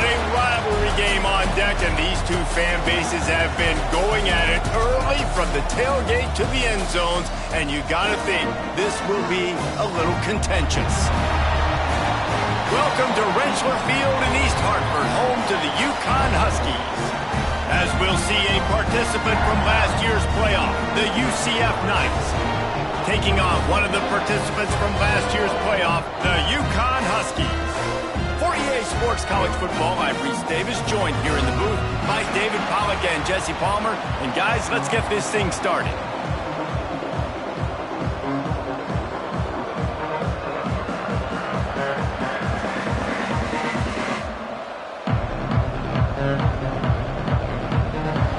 a rivalry game on deck, and these two fan bases have been going at it early from the tailgate to the end zones, and you gotta think this will be a little contentious. Welcome to Rentschler Field in East Hartford, home to the Yukon Huskies. As we'll see a participant from last year's playoff, the UCF Knights, taking on one of the participants from last year's playoff, the Yukon Huskies. For EA Sports College Football, I'm Reese Davis, joined here in the booth by David Pollack and Jesse Palmer. And guys, let's get this thing started.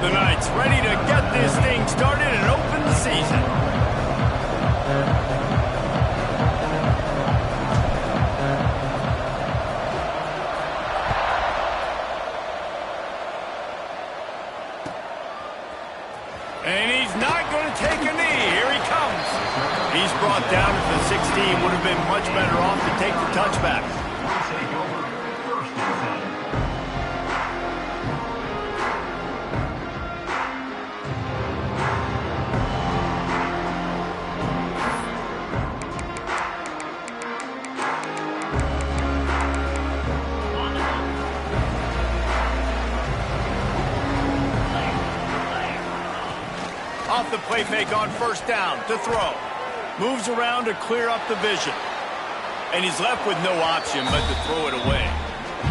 The Knights ready to get this thing started and open the season. And he's not going to take a knee. Here he comes. He's brought down to the 16. Would have been much better off to take the touchback. Off the play fake on first down to throw. Moves around to clear up the vision. And he's left with no option but to throw it away.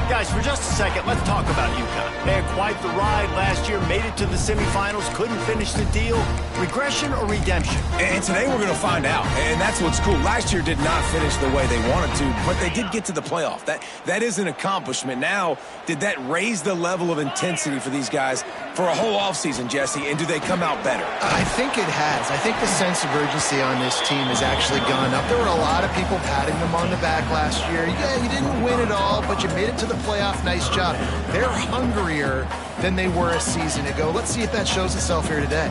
Guys, for just a second, let's talk about UConn. They had quite the ride last year, made it to the semifinals, couldn't finish the deal. Regression or redemption? And today we're going to find out. And that's what's cool. Last year did not finish the way they wanted to, but they did get to the playoff. That is an accomplishment. Now, did that raise the level of intensity for these guys for a whole offseason, Jesse? And do they come out better? I think it has. I think the sense of urgency on this team has actually gone up. There were a lot of people patting them on the back last year. Yeah, you didn't win it all, but you made it to the playoff. Nice job. They're hungrier than they were a season ago. Let's see if that shows itself here today.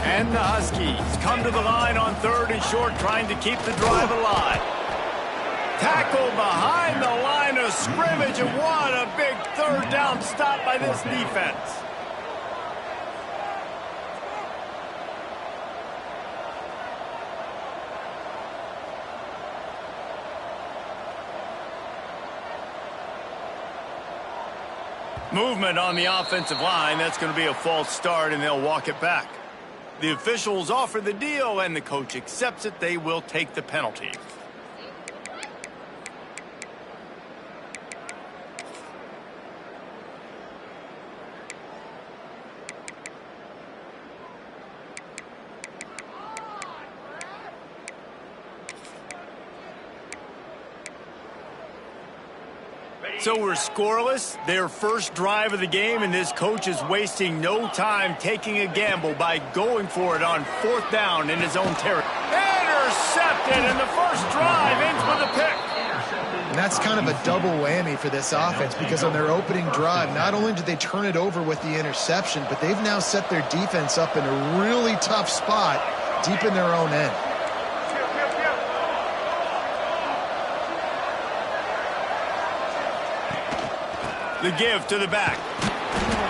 And the Huskies come to the line on third and short, trying to keep the drive alive. Tackle behind the line of scrimmage, and what a big third down stop by this defense. Movement on the offensive line. That's going to be a false start, and they'll walk it back. The officials offer the deal, and the coach accepts it. They will take the penalty. So we're scoreless, their first drive of the game, and this coach is wasting no time taking a gamble by going for it on fourth down in his own territory. Intercepted, and the first drive ends with a pick. And that's kind of a double whammy for this offense, because on their opening drive, not only did they turn it over with the interception, but they've now set their defense up in a really tough spot deep in their own end. The give to the back.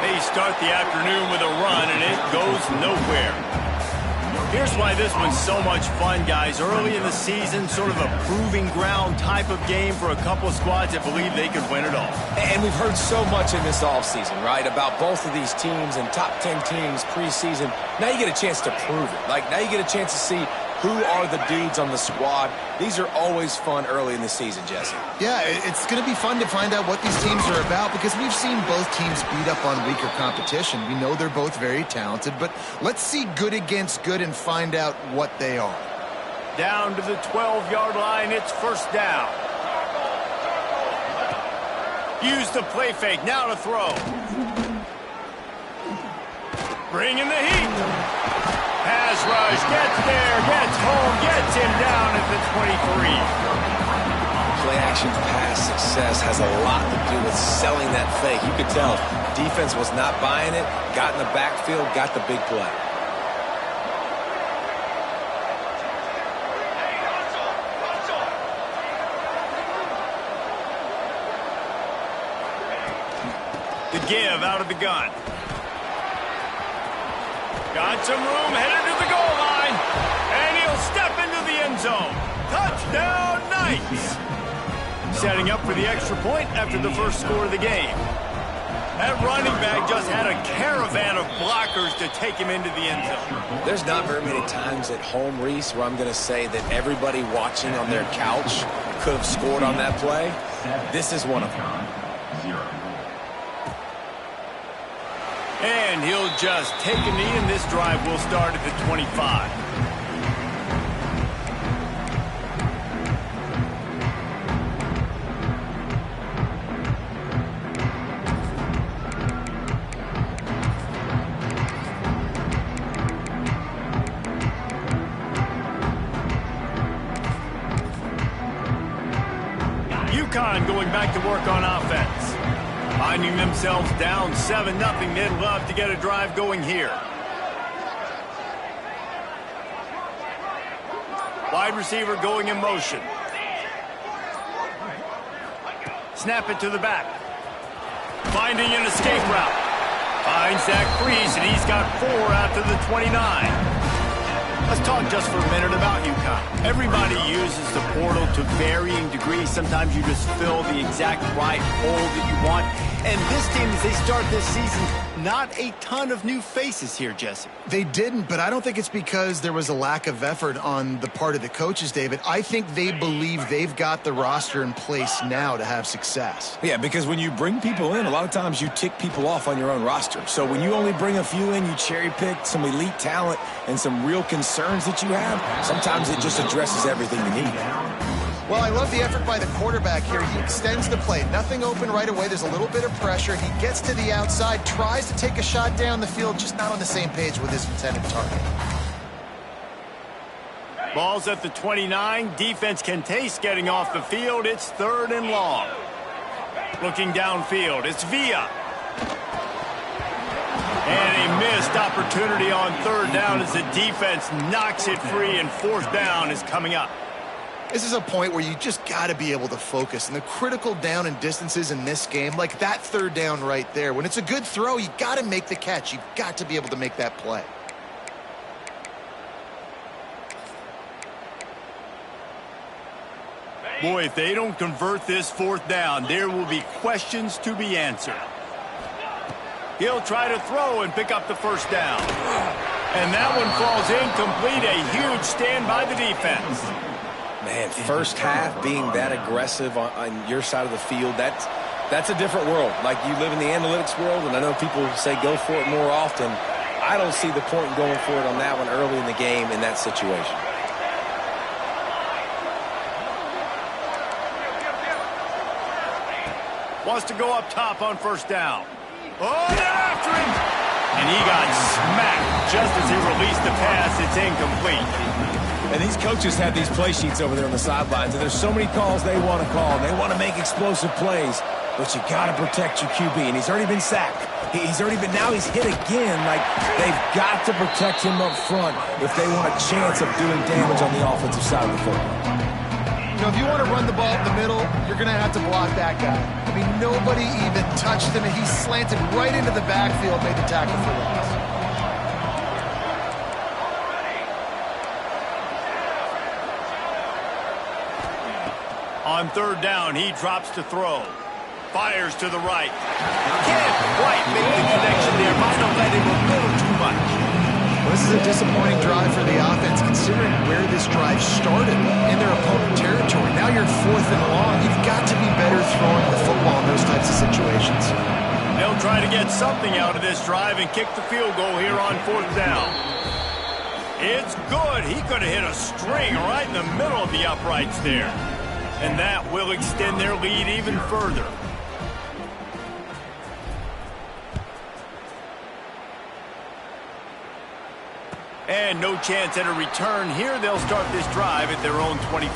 They start the afternoon with a run, and it goes nowhere. Here's why this one's so much fun, guys. Early in the season, sort of a proving ground type of game for a couple of squads that believe they could win it all. And we've heard so much in this offseason, right, about both of these teams and top 10 teams preseason. Now you get a chance to prove it. Like, now you get a chance to see who are the dudes on the squad. These are always fun early in the season, Jesse. Yeah, it's going to be fun to find out what these teams are about, because we've seen both teams beat up on weaker competition. We know they're both very talented, but let's see good against good and find out what they are. Down to the 12-yard line, it's first down. Use the play fake, now to throw. Bring in the heat. Pass rush, gets there, gets home, gets him down at the 23. Play-action pass success has a lot to do with selling that fake. You could tell defense was not buying it, got in the backfield, got the big play. The give out of the gun. Got some room, headed to the goal line. And he'll step into the end zone. Touchdown, Knights! Setting up for the extra point after the first score of the game. That running back just had a caravan of blockers to take him into the end zone. There's not very many times at home, Reese, where I'm going to say that everybody watching on their couch could have scored on that play. This is one of them. And he'll just take a knee, and this drive will start at the 25. UConn going back to work on offense. Finding themselves down 7-0, they'd love to get a drive going here. Wide receiver going in motion. Snap it to the back. Finding an escape route. Finds that crease, and he's got 4 out to the 29. Let's talk just for a minute about UConn. Everybody uses the portal to varying degrees. Sometimes you just fill the exact right hole that you want. And this team, as they start this season, not a ton of new faces here, Jesse. They didn't, but I don't think it's because there was a lack of effort on the part of the coaches, David. I think they believe they've got the roster in place now to have success. Yeah, because when you bring people in, a lot of times you tick people off on your own roster. So when you only bring a few in, you cherry pick some elite talent and some real concerns that you have, sometimes it just addresses everything you need. Well, I love the effort by the quarterback here. He extends the play. Nothing open right away. There's a little bit of pressure. He gets to the outside, tries to take a shot down the field, just not on the same page with his intended target. Ball's at the 29. Defense can taste getting off the field. It's 3rd and long. Looking downfield. It's Villa. And a missed opportunity on 3rd down as the defense knocks it free, and 4th down is coming up. This is a point where you just got to be able to focus. And the critical down and distances in this game, like that 3rd down right there, when it's a good throw, you got to make the catch. You've got to be able to make that play. Boy, if they don't convert this 4th down, there will be questions to be answered. He'll try to throw and pick up the 1st down. And that one falls incomplete. A huge stand by the defense. Man, first half being that aggressive on your side of the field, that's a different world. Like, you live in the analytics world, and I know people say go for it more often. I don't see the point in going for it on that one early in the game in that situation. Wants to go up top on 1st down. Oh, they're after him! And he got smacked just as he released the pass. It's incomplete. And these coaches have these play sheets over there on the sidelines, and there's so many calls they want to call. They want to make explosive plays, but you got to protect your QB, and he's already been sacked. Now he's hit again. Like, they've got to protect him up front if they want a chance of doing damage on the offensive side of the football. You know, if you want to run the ball up the middle, you're going to have to block that guy. I mean, nobody even touched him, and he slanted right into the backfield, made the tackle for loss. On 3rd down, he drops to throw. Fires to the right. Can't quite make the connection there. Might have led him a little too much. Well, this is a disappointing drive for the offense, considering where this drive started in their opponent territory. Now you're 4th and long. You've got to be better throwing the football in those types of situations. They'll try to get something out of this drive and kick the field goal here on 4th down. It's good. He could have hit a string right in the middle of the uprights there. And that will extend their lead even further. And no chance at a return here. They'll start this drive at their own 25.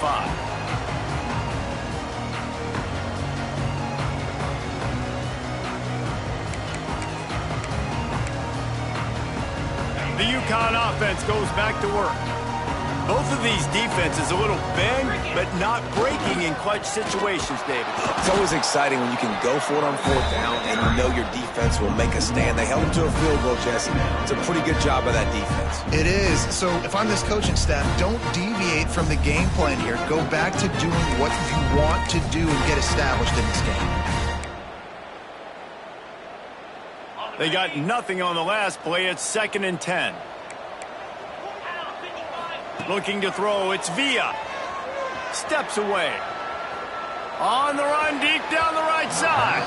The UConn offense goes back to work. Both of these defenses a little bend, but not breaking in clutch situations, David. It's always exciting when you can go for it on fourth down and you know your defense will make a stand. They held them to a field goal, Jesse. It's a pretty good job by that defense. It is. So if I'm this coaching staff, don't deviate from the game plan here. Go back to doing what you want to do and get established in this game. They got nothing on the last play. It's 2nd and 10. Looking to throw, it's Villa. Steps away. On the run, deep down the right side.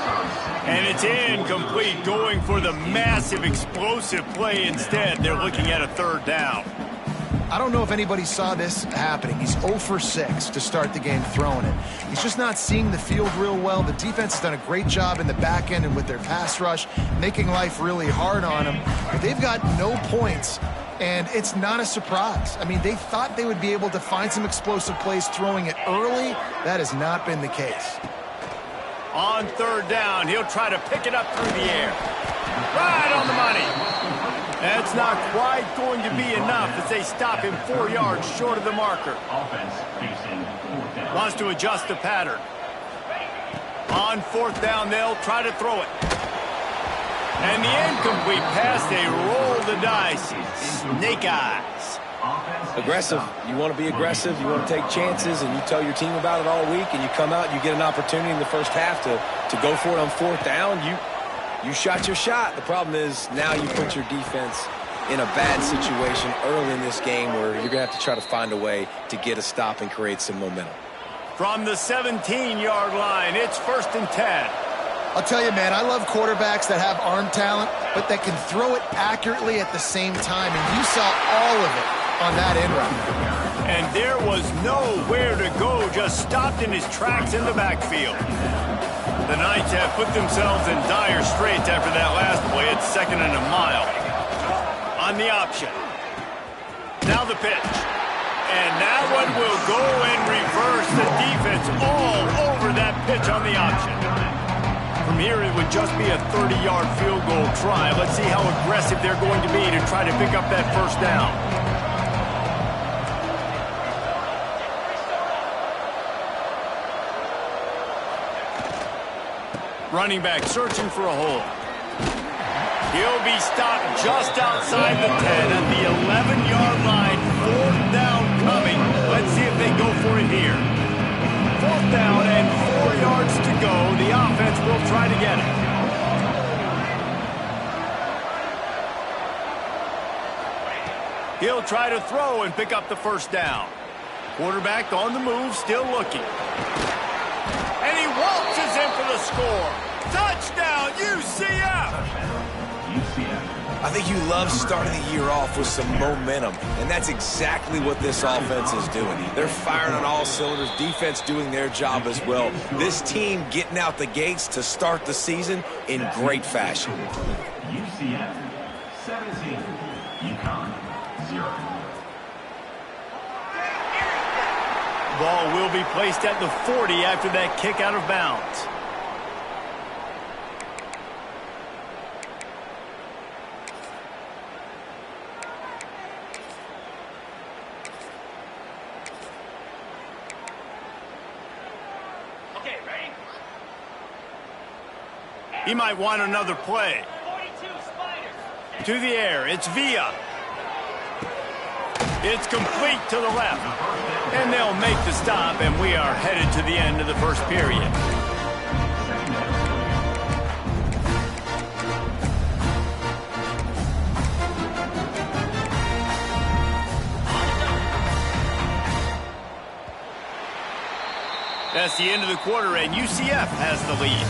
And it's incomplete, going for the massive explosive play instead. They're looking at a 3rd down. I don't know if anybody saw this happening. He's 0 for 6 to start the game throwing it. He's just not seeing the field real well. The defense has done a great job in the back end and with their pass rush, making life really hard on him. But they've got no points. And it's not a surprise. I mean, they thought they would be able to find some explosive plays throwing it early. That has not been the case. On 3rd down, he'll try to pick it up through the air. Right on the money. That's not quite going to be enough as they stop him 4 yards short of the marker. Wants to adjust the pattern. On 4th down, they'll try to throw it. And the incomplete pass, they roll the dice. Snake eyes. Aggressive. You want to be aggressive. You want to take chances, and you tell your team about it all week, and you come out and you get an opportunity in the first half to go for it on 4th down. You shot your shot. The problem is now you put your defense in a bad situation early in this game where you're going to have to try to find a way to get a stop and create some momentum. From the 17-yard line, it's 1st and 10. I'll tell you, man, I love quarterbacks that have arm talent, but that can throw it accurately at the same time, and you saw all of it on that end route. And there was nowhere to go, just stopped in his tracks in the backfield. The Knights have put themselves in dire straits after that last play. It's 2nd and a mile. On the option. Now the pitch. And that one will go and reverse the defense all over that pitch on the option. From here, it would just be a 30-yard field goal try. Let's see how aggressive they're going to be to try to pick up that 1st down. Running back searching for a hole. He'll be stopped just outside the 10 at the 11-yard line. 4th down coming. Let's see if they go for it here. 4th down and 4 yards to go. The offense will try to get it. He'll try to throw and pick up the 1st down. Quarterback on the move, still looking. And he waltzes in for the score. Touchdown, UCF! I think you love starting the year off with some momentum, and that's exactly what this offense is doing. They're firing on all cylinders, defense doing their job as well. This team getting out the gates to start the season in great fashion. UCF 17, UConn 0. Ball will be placed at the 40 after that kick out of bounds. Okay, ready? He might want another play. 42 Spiders. To the air, it's Villa. It's complete to the left. And they'll make the stop, and we are headed to the end of the first period. That's the end of the quarter, and UCF has the lead.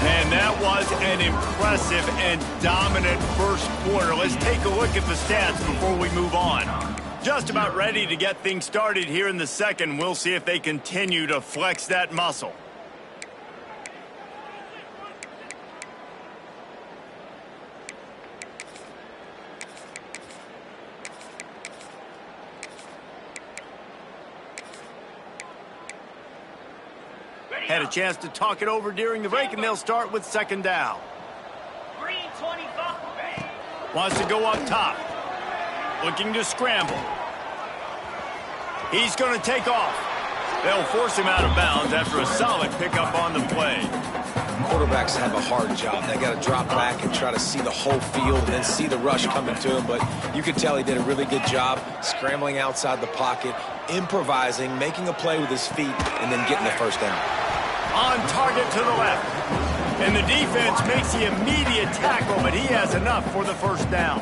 And that was an impressive and dominant first quarter. Let's take a look at the stats before we move on. Just about ready to get things started here in the second. We'll see if they continue to flex that muscle. Had a chance to talk it over during the break, and they'll start with 2nd down. Green 25. Wants to go up top. Looking to scramble. He's going to take off. They'll force him out of bounds after a solid pickup on the play. Quarterbacks have a hard job. They got to drop back and try to see the whole field and then see the rush coming to him. But you could tell he did a really good job scrambling outside the pocket, improvising, making a play with his feet, and then getting the first down. On target to the left. And the defense makes the immediate tackle, but he has enough for the first down.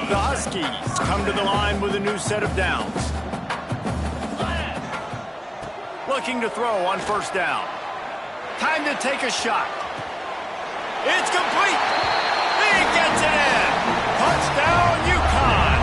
The Huskies come to the line with a new set of downs. Looking to throw on first down. Time to take a shot. It's complete. He gets it in. Touchdown, UConn.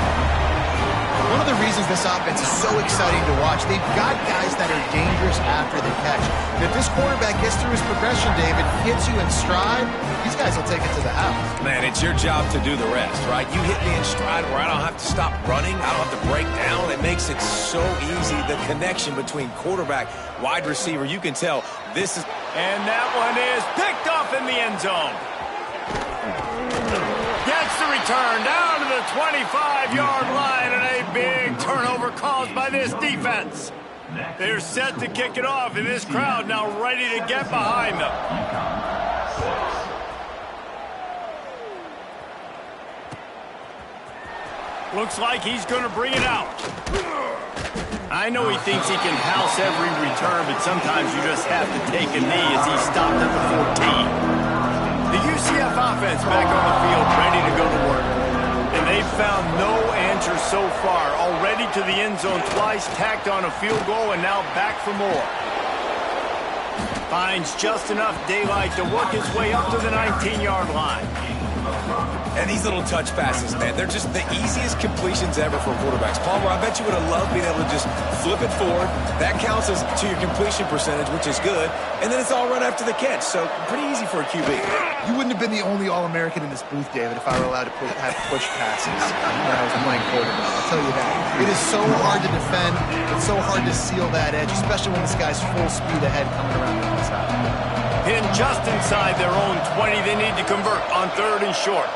One of the reasons this offense is so exciting to watch, they've got guys that are dangerous after the catch. And if this quarterback gets through his progression, David, hits you in stride, these guys will take it to the house. Man, it's your job to do the rest, right? You hit me in stride where I don't have to stop running. I don't have to break down. It makes it so easy. The connection between quarterback, wide receiver, you can tell this is... And that one is picked off in the end zone. Gets the return down to the 25-yard line, and a big turnover caused by this defense. They're set to kick it off, and this crowd now ready to get behind them. Looks like he's going to bring it out. I know he thinks he can house every return, but sometimes you just have to take a knee as he stopped at the 14. The UCF offense back on the field, ready to go to work. And they've found no answer so far. Already to the end zone twice, tacked on a field goal, and now back for more. Finds just enough daylight to work his way up to the 19-yard line. And these little touch passes, man, they're just the easiest completions ever for quarterbacks. Palmer, I bet you would have loved being able to just flip it forward. That counts as to your completion percentage, which is good. And then it's all run after the catch, so pretty easy for a QB. You wouldn't have been the only All-American in this booth, David, if I were allowed to have push passes when I was playing quarterback. I'll tell you that. It is so hard to defend. It's so hard to seal that edge, especially when this guy's full speed ahead coming around the inside. Pinned just inside their own 20. They need to convert on 3rd and short.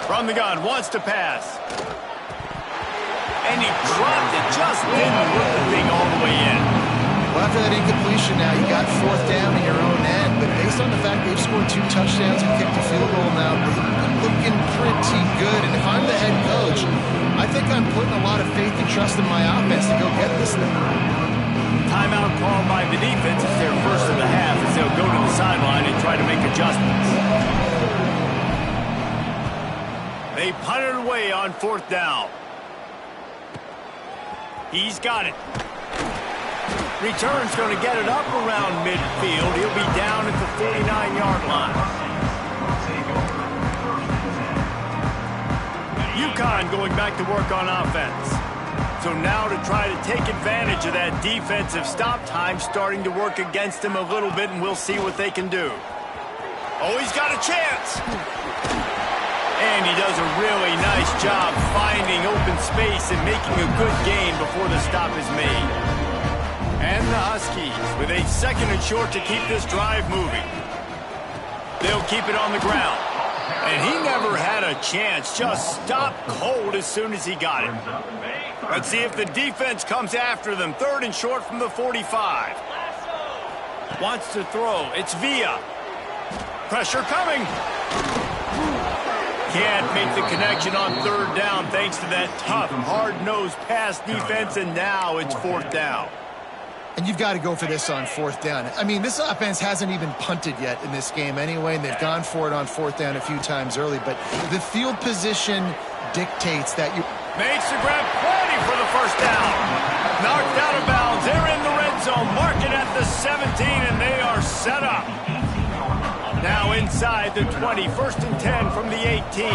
From the gun, wants to pass. And he dropped it, just didn't put the thing all the way in. Well, after that incompletion now, you got 4th down in your own end, but based on the fact they've scored 2 touchdowns and kicked a field goal now, they're looking pretty good. And if I'm the head coach, I think I'm putting a lot of faith and trust in my offense to go get this thing. Timeout called by the defense. It's their first of the half as they'll go to the sideline and try to make adjustments. They punt it away on 4th down. He's got it. Return's going to get it up around midfield. He'll be down at the 49-yard line. UConn going back to work on offense. So now to try to take advantage of that defensive stop time starting to work against him a little bit, and we'll see what they can do. Oh, he's got a chance. And he does a really nice job finding open space and making a good gain before the stop is made. And the Huskies with a 2nd and short to keep this drive moving. They'll keep it on the ground. And he never had a chance, just stopped cold as soon as he got it. Let's see if the defense comes after them. 3rd and short from the 45. Wants to throw. It's Villa. Pressure coming. Can't make the connection on 3rd down thanks to that tough, hard-nosed pass defense, and now it's 4th down. And you've got to go for this on 4th down. I mean, this offense hasn't even punted yet in this game anyway, and they've gone for it on 4th down a few times early, but the field position dictates that you... Makes the grab plenty for the first down. Knocked out of bounds. They're in the red zone. Mark it at the 17, and they are set up. Now inside the 20, 1st and 10 from the 18.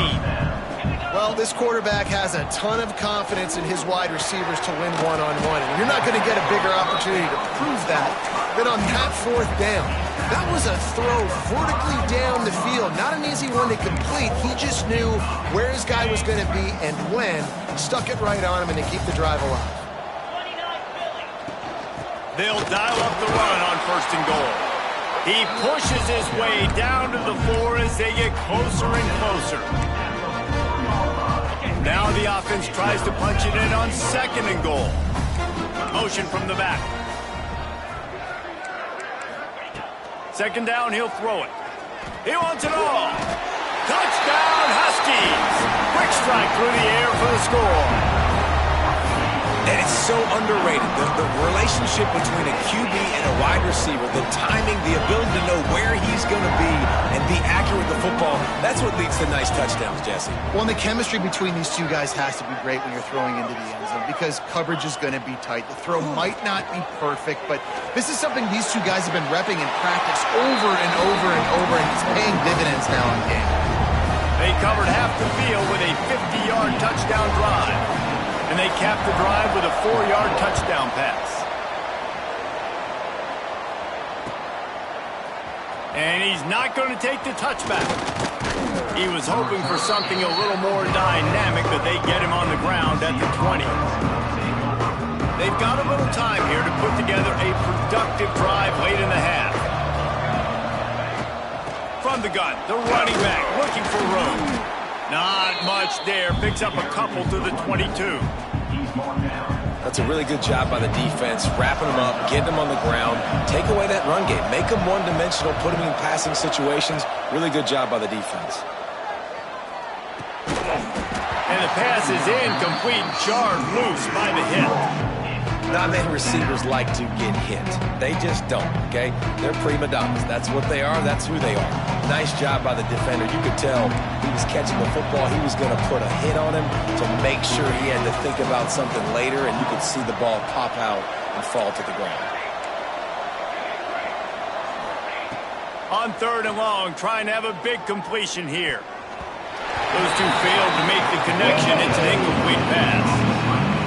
Well, this quarterback has a ton of confidence in his wide receivers to win one-on-one. And you're not going to get a bigger opportunity to prove that than on that 4th down. That was a throw vertically down the field. Not an easy one to complete. He just knew where his guy was going to be and when. Stuck it right on him and to keep the drive alive. They'll dial up the run on 1st and goal. He pushes his way down to the floor as they get closer and closer. Now the offense tries to punch it in on 2nd and goal. Motion from the back. 2nd down, he'll throw it. He wants it all. Touchdown, Huskies! Quick strike through the air for the score. And it's so underrated. The relationship between a QB and a wide receiver, the timing, the ability to know where he's going to be and be accurate with the football, that's what leads to nice touchdowns, Jesse. Well, and the chemistry between these two guys has to be great when you're throwing into the end zone because coverage is going to be tight. The throw might not be perfect, but this is something these two guys have been repping in practice over and over and over, and it's paying dividends now in game. They covered half the field with a 50-yard touchdown drive. And they capped the drive with a 4-yard touchdown pass. And he's not going to take the touchback. He was hoping for something a little more dynamic, but they get him on the ground at the 20. They've got a little time here to put together a productive drive late in the half. From the gun, the running back looking for room. Not much there. Picks up a couple to the 22. That's a really good job by the defense, wrapping them up, getting them on the ground, take away that run game, make them one-dimensional, put them in passing situations. Really good job by the defense. And the pass is incomplete, jarred loose by the hit. Not many receivers like to get hit. They just don't, okay? They're prima donnas. That's what they are. That's who they are. Nice job by the defender. You could tell he was catching the football. He was going to put a hit on him to make sure he had to think about something later, and you could see the ball pop out and fall to the ground. On 3rd and long, trying to have a big completion here. Those two failed to make the connection. It's an incomplete pass.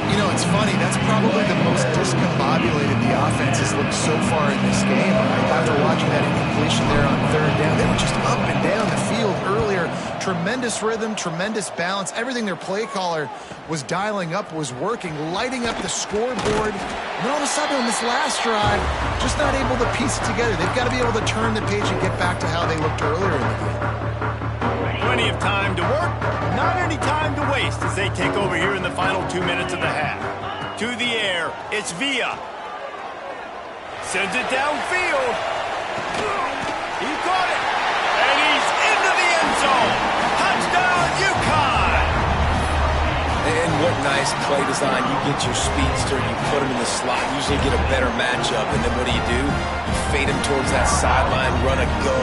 You know, it's funny. That's probably the most discombobulated the offense has looked so far in this game. After watching that incompletion there on 3rd down, they were just up and down the field earlier. Tremendous rhythm, tremendous balance. Everything their play caller was dialing up was working, lighting up the scoreboard. And all of a sudden on this last drive, just not able to piece it together. They've got to be able to turn the page and get back to how they looked earlier in the game. Plenty of time to work, not any time to waste as they take over here in the final 2 minutes of the half. To the air, it's Villa. Sends it downfield. He caught it, and he's into the end zone. Touchdown, UConn! And what nice play design. You get your speedster, you put him in the slot, usually get a better matchup, and then what do? You fade him towards that sideline, run a go.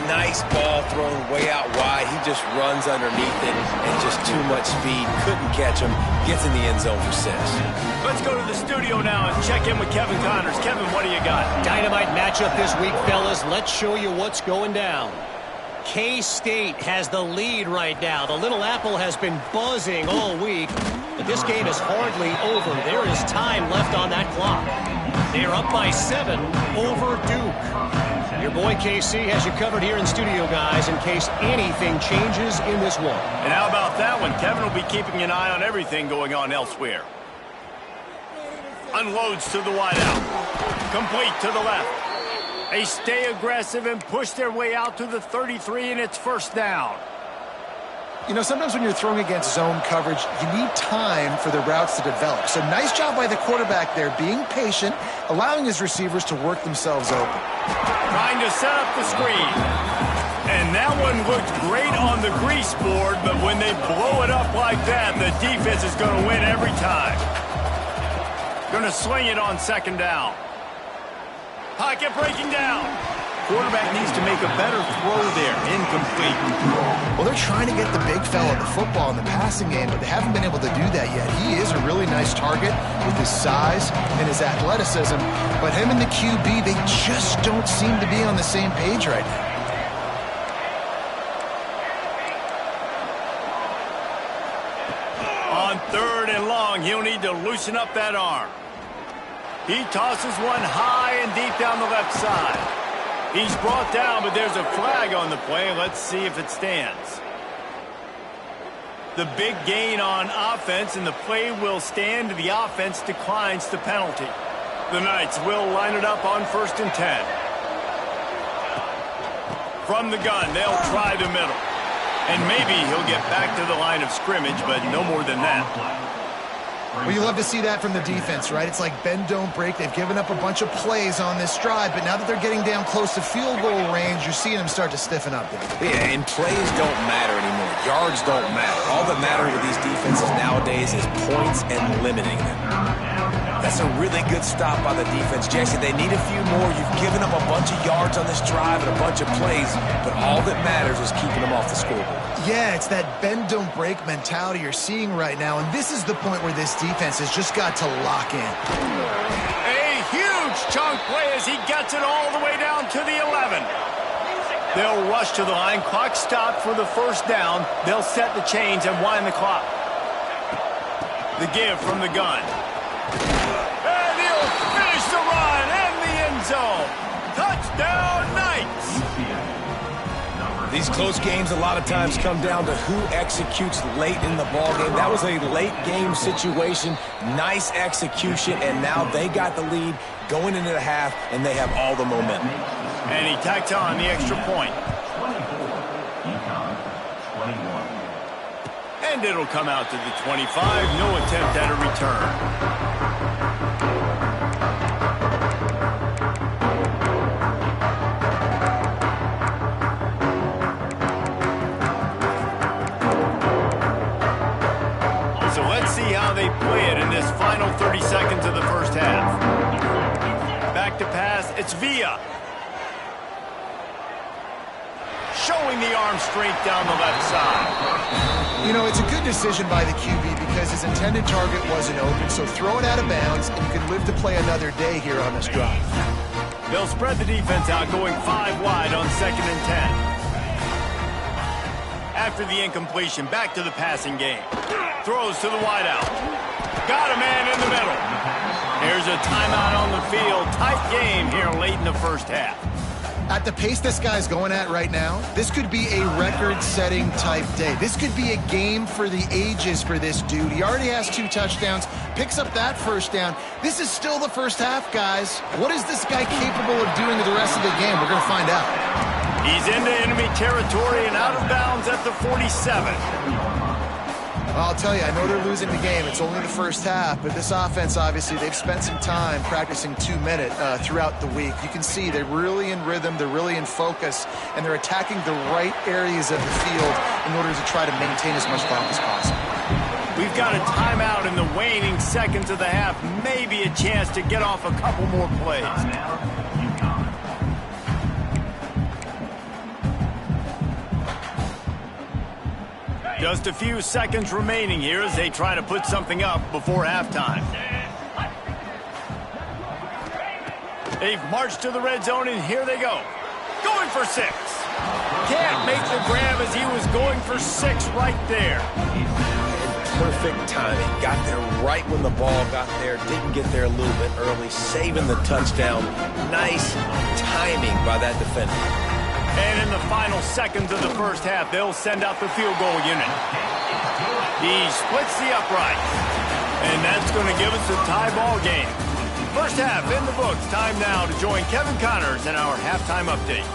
Nice ball thrown way out wide. He just runs underneath it and just too much speed. Couldn't catch him. Gets in the end zone for 6. Let's go to the studio now and check in with Kevin Connors. Kevin, what do you got? Dynamite matchup this week, fellas. Let's show you what's going down. K-State has the lead right now. The Little Apple has been buzzing all week, but this game is hardly over. There is time left on that clock. They're up by 7 over Duke. Your boy KC has you covered here in studio, guys, in case anything changes in this one. And how about that one? Kevin will be keeping an eye on everything going on elsewhere. Unloads to the wideout. Complete to the left. They stay aggressive and push their way out to the 33, and it's 1st down. You know, sometimes when you're throwing against zone coverage, you need time for the routes to develop. So nice job by the quarterback there, being patient, allowing his receivers to work themselves open. Trying to set up the screen. And that one looked great on the grease board, but when they blow it up like that, the defense is going to win every time. Going to sling it on 2nd down. Pocket breaking down. Quarterback needs to make a better throw there. Incomplete. Well, they're trying to get the big fella the football in the passing game, but they haven't been able to do that yet. He is a really nice target with his size and his athleticism, but him and the QB, they just don't seem to be on the same page right now. On 3rd and long, he'll need to loosen up that arm. He tosses one high and deep down the left side. He's brought down, but there's a flag on the play. Let's see if it stands. The big gain on offense, and the play will stand. The offense declines the penalty. The Knights will line it up on 1st and 10. From the gun, they'll try the middle. And maybe he'll get back to the line of scrimmage, but no more than that. Well, you love to see that from the defense, right? It's like bend, don't break. They've given up a bunch of plays on this drive, but now that they're getting down close to field goal range, you're seeing them start to stiffen up there. Yeah, and plays don't matter anymore. Yards don't matter. All that matters with these defenses nowadays is points and limiting them. That's a really good stop by the defense, Jesse. They need a few more. You've given up a bunch of yards on this drive and a bunch of plays, but all that matters is keeping them off the scoreboard. Yeah, it's that bend, don't break mentality you're seeing right now, and this is the point where this defense has just got to lock in. A huge chunk play as he gets it all the way down to the 11. They'll rush to the line. Clock stopped for the first down. They'll set the chains and wind the clock. The give from the gun. And he'll finish the run in the end zone. Touchdown, Knights! These close games a lot of times come down to who executes late in the ballgame. That was a late game situation. Nice execution, and now they got the lead going into the half, and they have all the momentum. And he tacks on the extra point. 21. And it'll come out to the 25. No attempt at a return. So let's see how they play it in this final 30 seconds of the first half. Back to pass, it's Villa. Showing the arm strength down the left side. You know, it's a good decision by the QB because his intended target wasn't open, so throw it out of bounds, and you can live to play another day here on this drive. They'll spread the defense out, going 5 wide on 2nd and 10. After the incompletion, back to the passing game. Throws to the wideout. Got a man in the middle. Here's a timeout on the field. Tight game here late in the first half. At the pace this guy's going at right now, this could be a record-setting type day. This could be a game for the ages for this dude. He already has 2 touchdowns, picks up that first down. This is still the first half, guys. What is this guy capable of doing the rest of the game? We're going to find out. He's into enemy territory and out of bounds at the 47. I'll tell you, I know they're losing the game. It's only the first half, but this offense, obviously, they've spent some time practicing 2-minute throughout the week. You can see they're really in rhythm, they're really in focus, and they're attacking the right areas of the field in order to try to maintain as much clock as possible. We've got a timeout in the waning seconds of the half. Maybe a chance to get off a couple more plays. Just a few seconds remaining here as they try to put something up before halftime. They've marched to the red zone, and here they go. Going for 6. Can't make the grab as he was going for 6 right there. Perfect timing. Got there right when the ball got there. Didn't get there a little bit early. Saving the touchdown. Nice timing by that defender. And in the final seconds of the first half, they'll send out the field goal unit. He splits the upright. And that's going to give us a tie ball game. First half in the books. Time now to join Kevin Connors in our halftime update.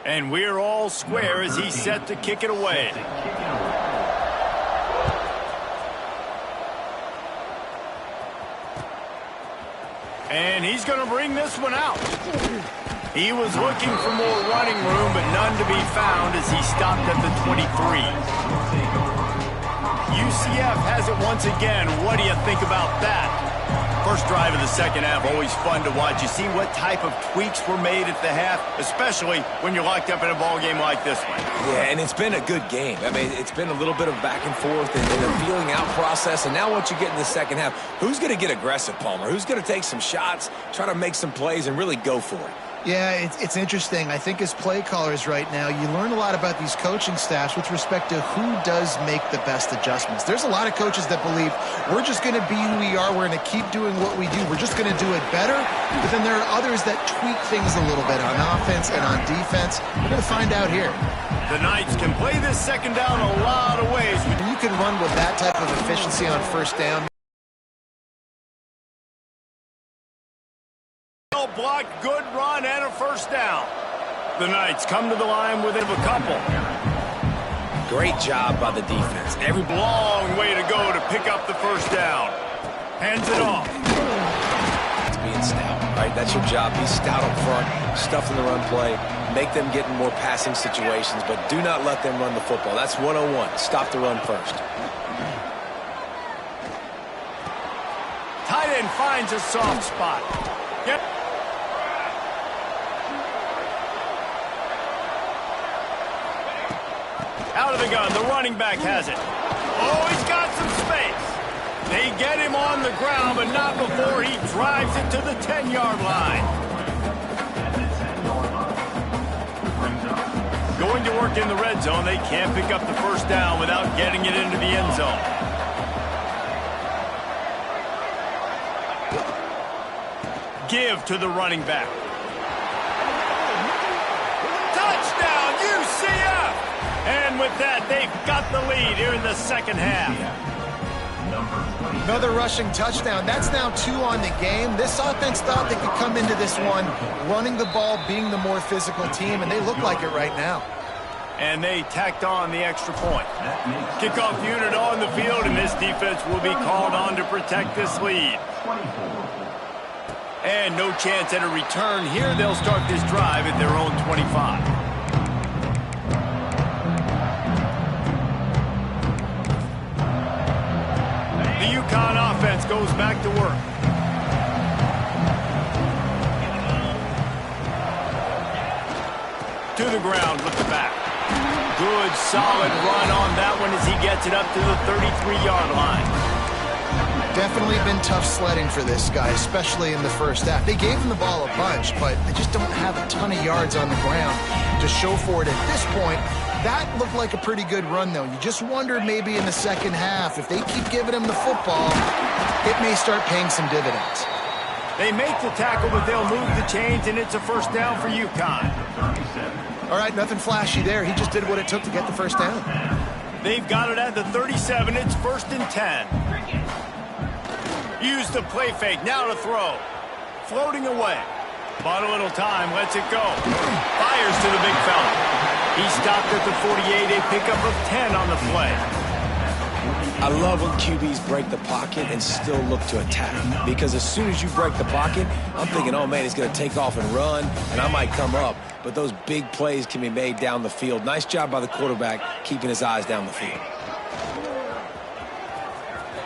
And we're all square as he's set to kick it away. And he's going to bring this one out. He was looking for more running room, but none to be found as he stopped at the 23. UCF has it once again. What do you think about that? First drive of the second half, always fun to watch. You see what type of tweaks were made at the half, especially when you're locked up in a ball game like this one. Yeah, and it's been a good game. I mean, it's been a little bit of back and forth and a feeling out process. And now once you get in the second half, who's going to get aggressive, Palmer? Who's going to take some shots, try to make some plays, and really go for it? Yeah, it's interesting. I think as play callers right now, you learn a lot about these coaching staffs with respect to who does make the best adjustments. There's a lot of coaches that believe we're just going to be who we are. We're going to keep doing what we do. We're just going to do it better. But then there are others that tweak things a little bit on offense and on defense. We're going to find out here. The Knights can play this second down a lot of ways. You can run with that type of efficiency on first down. blocked, good run, and a first down. The Knights come to the line within a couple. Great job by the defense. Every Long way to go to pick up the first down. Hands it off. It's being stout, right? That's your job. Be stout up front, stuff in the run play, make them get in more passing situations, but do not let them run the football. That's 101. Stop the run first. Tight end finds a soft spot. Yep. Out of the gun, the running back has it. Oh, he's got some space. They get him on the ground, but not before he drives it to the 10-yard line. Going to work in the red zone, they can't pick up the first down without getting it into the end zone. Give to the running back. Touchdown, UCF! And with that, they've got the lead here in the second half. Another rushing touchdown. That's now 2 on the game. This offense thought they could come into this one running the ball, being the more physical team, and they look like it right now. And they tacked on the extra point. Kickoff unit on the field, and this defense will be called on to protect this lead. And no chance at a return here. They'll start this drive at their own 25. The UConn offense goes back to work. To the ground with the back. Good, solid run on that one as he gets it up to the 33-yard line. Definitely been tough sledding for this guy, especially in the first half. They gave him the ball a bunch, but they just don't have a ton of yards on the ground to show for it at this point. That looked like a pretty good run, though. You just wonder maybe in the second half, if they keep giving him the football, it may start paying some dividends. They make the tackle, but they'll move the chains, and it's a first down for UConn. All right, nothing flashy there. He just did what it took to get the first down. They've got it at the 37. It's 1st and 10. Use the play fake. Now to throw. Floating away. Bought a little time. Lets it go. Fires to the big fella. He stopped at the 48. A pickup of 10 on the play. I love when QBs break the pocket and still look to attack. Because as soon as you break the pocket, I'm thinking, oh, man, he's going to take off and run, and I might come up. But those big plays can be made down the field. Nice job by the quarterback keeping his eyes down the field.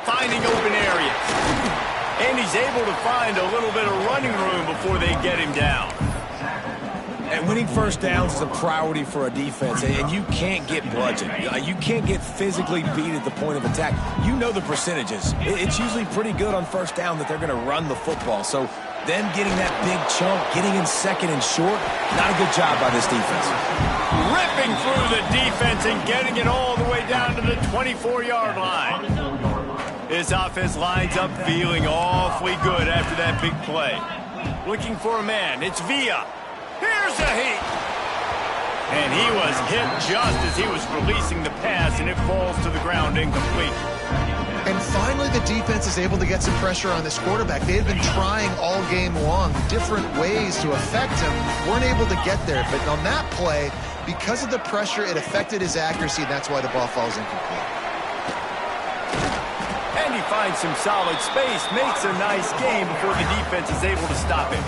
Finding open areas. And he's able to find a little bit of running room before they get him down. And winning first downs is a priority for a defense, and you can't get bludgeoned. You can't get physically beat at the point of attack. You know the percentages. It's usually pretty good on first down that they're going to run the football. So them getting that big chunk, getting in second and short, not a good job by this defense. Ripping through the defense and getting it all the way down to the 24-yard line. This offense lines up feeling awfully good after that big play. Looking for a man. It's Villa. Here's a heat. And he was hit just as he was releasing the pass, and it falls to the ground incomplete. And finally, the defense is able to get some pressure on this quarterback. They had been trying all game long, different ways to affect him. Weren't able to get there. But on that play, because of the pressure, it affected his accuracy, and that's why the ball falls incomplete. And he finds some solid space, makes a nice game before the defense is able to stop him.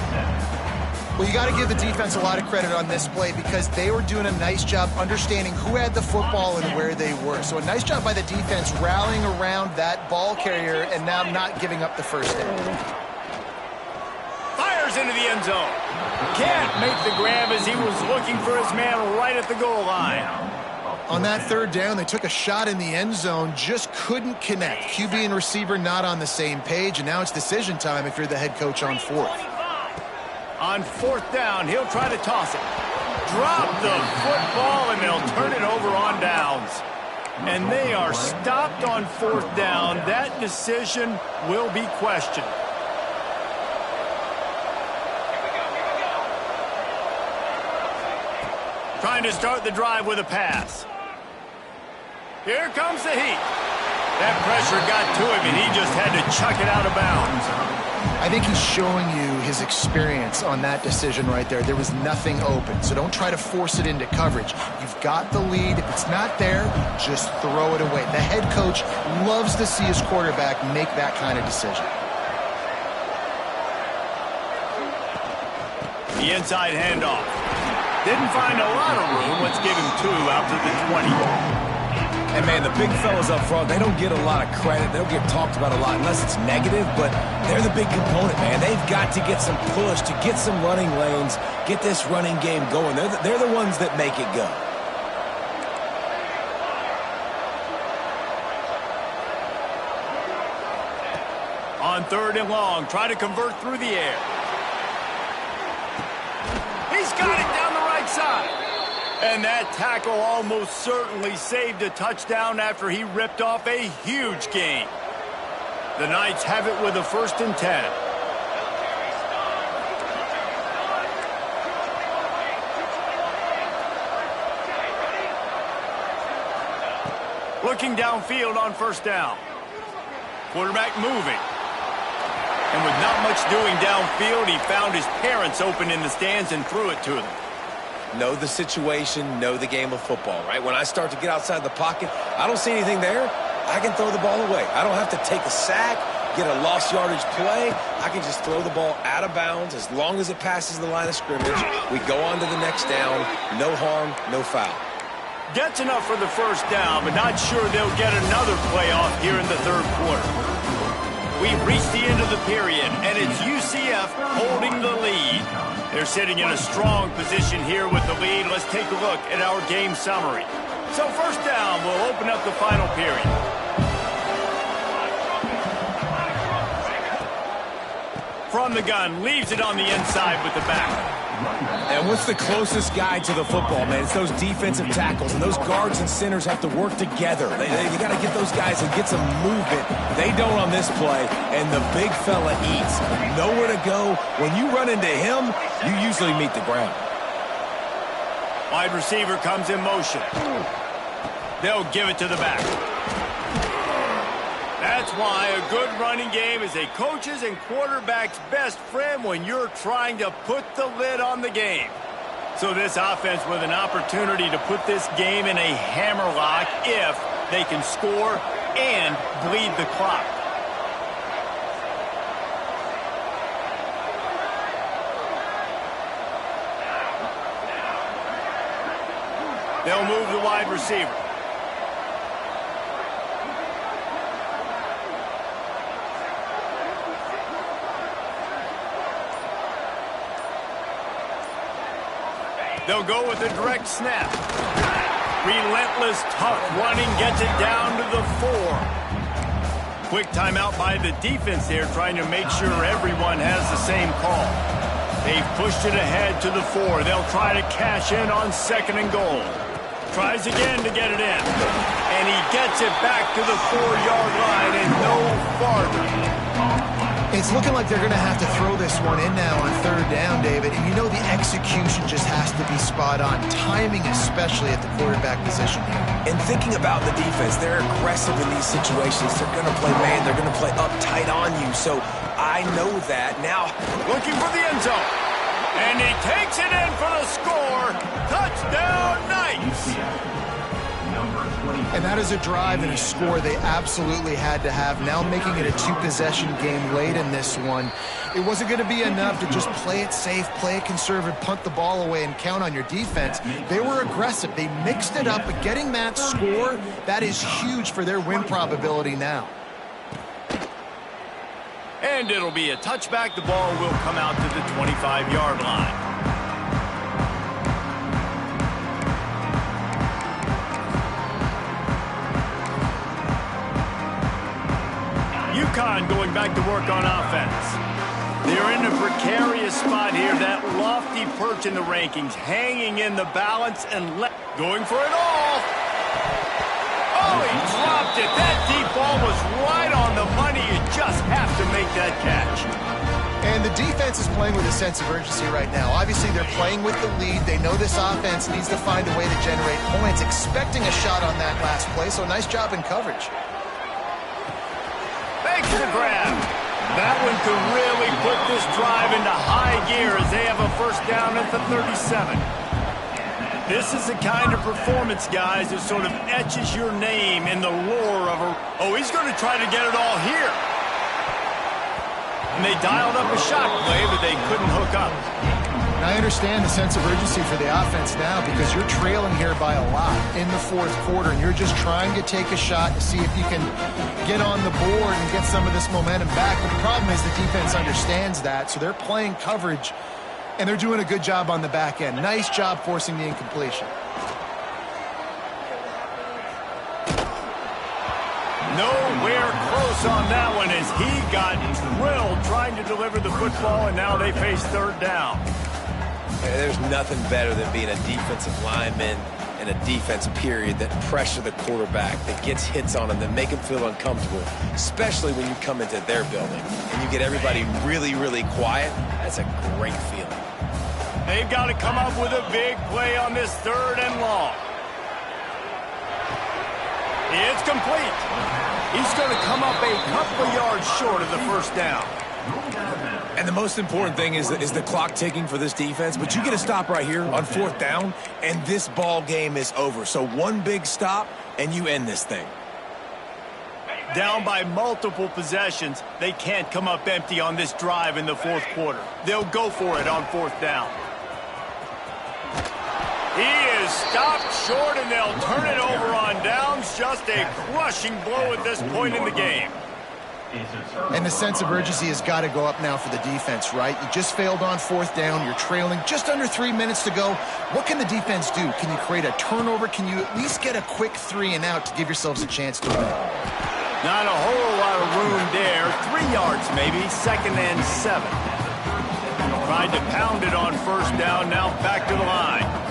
Well, you got to give the defense a lot of credit on this play because they were doing a nice job understanding who had the football and where they were. So a nice job by the defense rallying around that ball carrier and now not giving up the first down. Fires into the end zone. Can't make the grab as he was looking for his man right at the goal line. On that third down, they took a shot in the end zone, just couldn't connect. QB and receiver not on the same page, and now it's decision time if you're the head coach on fourth. On fourth down, he'll try to toss it. Drop the football, and they'll turn it over on downs. And they are stopped on fourth down. That decision will be questioned. Trying to start the drive with a pass. Here comes the heat. That pressure got to him, and he just had to chuck it out of bounds. I think he's showing you his experience on that decision right there. There was nothing open, so don't try to force it into coverage. You've got the lead. If it's not there, just throw it away. The head coach loves to see his quarterback make that kind of decision. The inside handoff. Didn't find a lot of room. Let's give him 2 out to the 20. And, man, the big fellas up front, they don't get a lot of credit. They don't get talked about a lot unless it's negative, but they're the big component, man. They've got to get some push, to get some running lanes, get this running game going. They're the ones that make it go. On 3rd and long, try to convert through the air. He's got it down the right side. And that tackle almost certainly saved a touchdown after he ripped off a huge gain. The Knights have it with a 1st and 10. Looking downfield on 1st down. Quarterback moving. And with not much doing downfield, he found his parents open in the stands and threw it to them. Know the situation, know the game of football, right? When I start to get outside the pocket, I don't see anything there, I can throw the ball away. I don't have to take a sack, get a lost yardage play. I can just throw the ball out of bounds as long as it passes the line of scrimmage. We go on to the next down. No harm, no foul. Gets enough for the 1st down, but not sure they'll get another play off here in the 3rd quarter. We've reached the end of the period, and it's UCF holding the lead. They're sitting in a strong position here with the lead. Let's take a look at our game summary. So 1st down, we'll open up the final period. From the gun, leaves it on the inside with the back. And what's the closest guy to the football, man? It's those defensive tackles, and those guards and centers have to work together. You got to get those guys and get some movement. They don't on this play, and the big fella eats. Nowhere to go. When you run into him, you usually meet the ground. Wide receiver comes in motion. They'll give it to the back. That's why a good running game is a coach's and quarterback's best friend when you're trying to put the lid on the game. So this offense with an opportunity to put this game in a hammerlock if they can score and bleed the clock. They'll move the wide receiver. They'll go with a direct snap. Relentless, tough running gets it down to the 4. Quick timeout by the defense there, trying to make sure everyone has the same call. They've pushed it ahead to the 4. They'll try to cash in on 2nd and goal. Tries again to get it in. And he gets it back to the 4-yard line and no farther. It's looking like they're going to have to throw this one in now on 3rd down, David. And you know the execution just has to be spot on. Timing, especially at the quarterback position here. And thinking about the defense, they're aggressive in these situations. They're going to play man. They're going to play uptight on you. So I know that. Now, looking for the end zone. And he takes it in for the score. Touchdown, Knights. And that is a drive and a score they absolutely had to have. Now making it a 2-possession game late in this one. It wasn't going to be enough to just play it safe, play it conservative, punt the ball away, and count on your defense. They were aggressive. They mixed it up, but getting that score, that is huge for their win probability now. And it'll be a touchback. The ball will come out to the 25-yard line. UConn going back to work on offense. They're in a precarious spot here. That lofty perch in the rankings, hanging in the balance and going for it all. Oh, he dropped it. That deep ball was right on the money. You just have to make that catch. And the defense is playing with a sense of urgency right now. Obviously, they're playing with the lead. They know this offense needs to find a way to generate points, expecting a shot on that last play, so nice job in coverage. the grab. That one could really put this drive into high gear as they have a first down at the 37. This is the kind of performance, guys, that sort of etches your name in the lore of a... Oh, he's going to try to get it all here. And they dialed up a shot play, but they couldn't hook up. And I understand the sense of urgency for the offense now because you're trailing here by a lot in the fourth quarter, and you're just trying to take a shot to see if you can get on the board and get some of this momentum back. But the problem is the defense understands that, so they're playing coverage, and they're doing a good job on the back end. Nice job forcing the incompletion. Nowhere close on that one as he got drilled trying to deliver the football, and now they face third down. There's nothing better than being a defensive lineman and a defense period that pressure the quarterback, that gets hits on him, that make him feel uncomfortable, especially when you come into their building and you get everybody really, really quiet. That's a great feeling. They've got to come up with a big play on this third and long. It's complete. He's going to come up a couple of yards short of the first down. And the most important thing is the clock ticking for this defense, but you get a stop right here on fourth down, and this ball game is over. So one big stop, and you end this thing. Down by multiple possessions, they can't come up empty on this drive in the fourth quarter. They'll go for it on fourth down. He is stopped short, and they'll turn it over on downs. Just a crushing blow at this point in the game. And the sense of urgency has got to go up now for the defense, right? You just failed on fourth down. You're trailing just under 3 minutes to go. What can the defense do? Can you create a turnover? Can you at least get a quick 3 and out to give yourselves a chance to win? Not a whole lot of room there. 3 yards maybe, 2nd and 7. Tried to pound it on first down, now back to the line.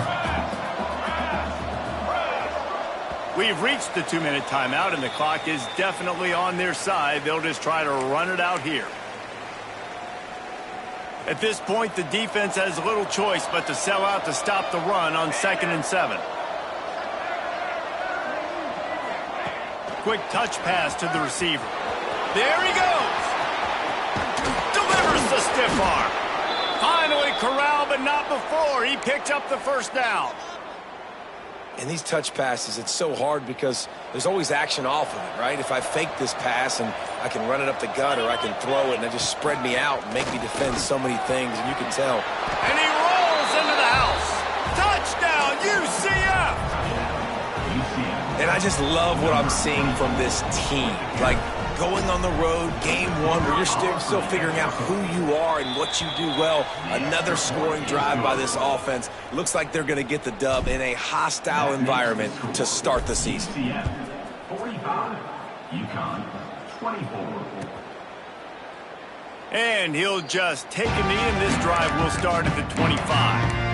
We've reached the 2-minute timeout, and the clock is definitely on their side. They'll just try to run it out here. At this point, the defense has little choice but to sell out to stop the run on 2nd and 7. Quick touch pass to the receiver. There he goes. Delivers the stiff arm. Finally corralled, but not before. He picked up the first down. And these touch passes, it's so hard because there's always action off of it, right? If I fake this pass and I can run it up the gut, or I can throw it and it just spread me out and make me defend so many things, and you can tell. And he rolls into the house. Touchdown, UCF! And I just love what I'm seeing from this team. Like, going on the road, game one, where you're still figuring out who you are and what you do well. Another scoring drive by this offense. Looks like they're going to get the dub in a hostile environment to start the season. 45, UConn 24. And he'll just take a knee, and this drive will start at the 25.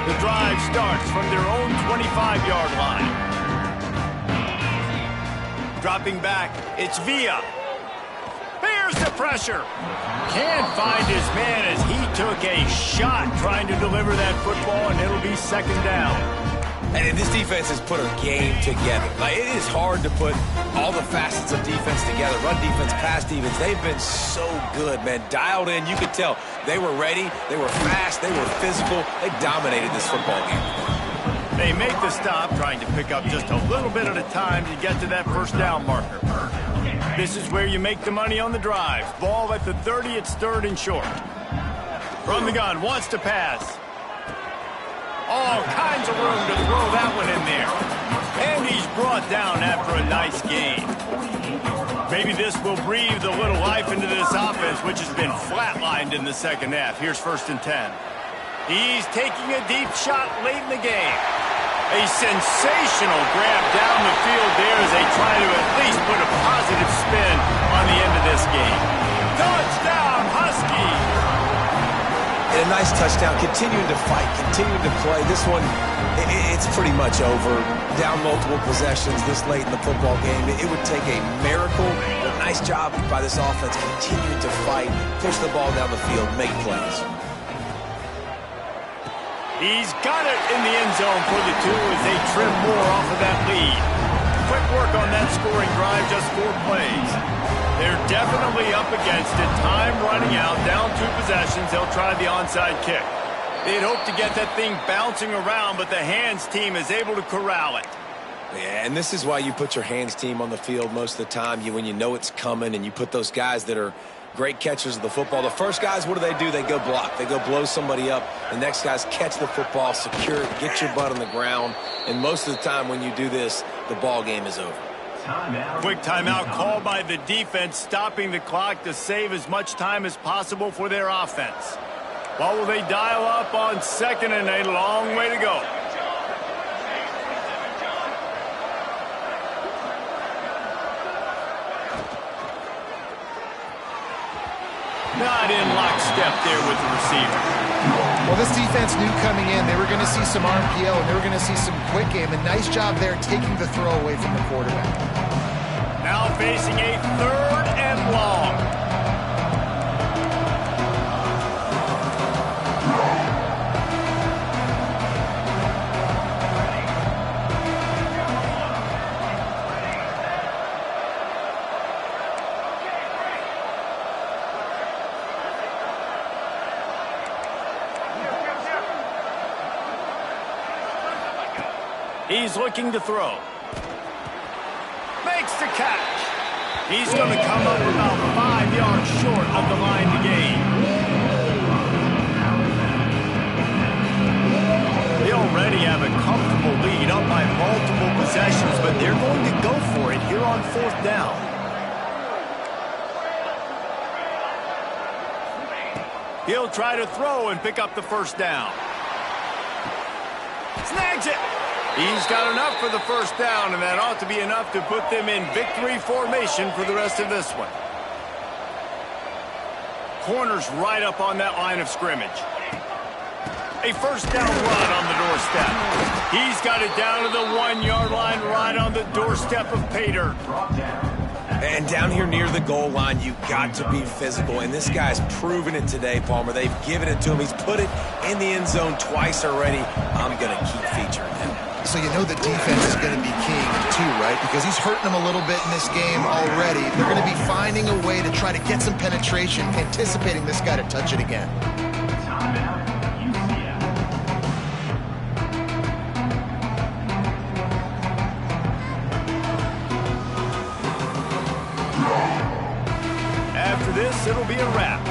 The drive starts from their own 25-yard line. Dropping back, it's Villa. Here's the pressure. Can't find his man as he took a shot trying to deliver that football, and it'll be 2nd down. And this defense has put a game together. Like, it is hard to put all the facets of defense together. Run defense, pass defense. They've been so good, man. Dialed in. You could tell they were ready. They were fast. They were physical. They dominated this football game. They make the stop, trying to pick up just a little bit at a time to get to that first down marker. This is where you make the money on the drive. Ball at the 30. It's 3rd and short. From the gun, wants to pass. All kinds of room to throw that one in there. And he's brought down after a nice gain. Maybe this will breathe a little life into this offense, which has been flatlined in the second half. Here's 1st and 10. He's taking a deep shot late in the game. A sensational grab down the field there as they try to at least put a positive spin on the end of this game. Touchdown, Husky! And a nice touchdown, continuing to fight, continuing to play. This one, it's pretty much over. Down multiple possessions this late in the football game. It would take a miracle, but nice job by this offense, continuing to fight, push the ball down the field, make plays. He's got it in the end zone for the 2 as they trim more off of that lead. Quick work on that scoring drive, just 4 plays. They're definitely up against it. Time running out, down 2 possessions. They'll try the onside kick. They'd hope to get that thing bouncing around, but the hands team is able to corral it. Yeah, and this is why you put your hands team on the field most of the time. When you know it's coming, and you put those guys that are great catchers of the football. The first guys, what do? They go block. They go blow somebody up. The next guys catch the football, secure it, get your butt on the ground. And most of the time when you do this, the ball game is over. Quick timeout called by the defense, stopping the clock to save as much time as possible for their offense. What will they dial up on 2nd and a long way to go? Not in lockstep there with the receiver. Well, this defense knew coming in they were going to see some RPO and they were going to see some quick game. A nice job there taking the throw away from the quarterback. Now facing a 3rd and long. He's looking to throw. Makes the catch. He's going to come up about 5 yards short of the line to gain. They already have a comfortable lead up by multiple possessions, but they're going to go for it here on 4th down. He'll try to throw and pick up the 1st down. Snags it. He's got enough for the 1st down, and that ought to be enough to put them in victory formation for the rest of this one. Corner's right up on that line of scrimmage. A 1st down run on the doorstep. He's got it down to the 1-yard line, right on the doorstep of pay dirt. And down here near the goal line, you've got to be physical. And this guy's proven it today, Palmer. They've given it to him. He's put it in the end zone twice already. I'm going to keep featuring him. So you know the defense is going to be king too, right? Because he's hurting them a little bit in this game already. They're going to be finding a way to try to get some penetration, anticipating this guy to touch it again. After this, it'll be a wrap.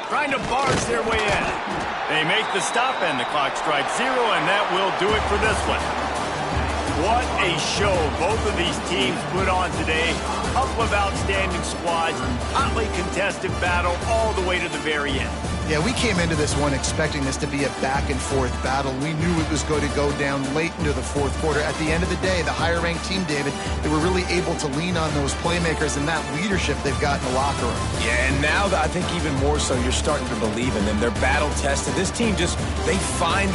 Trying to barge their way in. They make the stop and the clock strikes 0, and that will do it for this one. What a show both of these teams put on today. Couple of outstanding squads, hotly contested battle all the way to the very end. Yeah, we came into this one expecting this to be a back-and-forth battle. We knew it was going to go down late into the 4th quarter. At the end of the day, the higher-ranked team, David, they were really able to lean on those playmakers and that leadership they've got in the locker room. Yeah, and now I think even more so, you're starting to believe in them. They're battle-tested. This team they find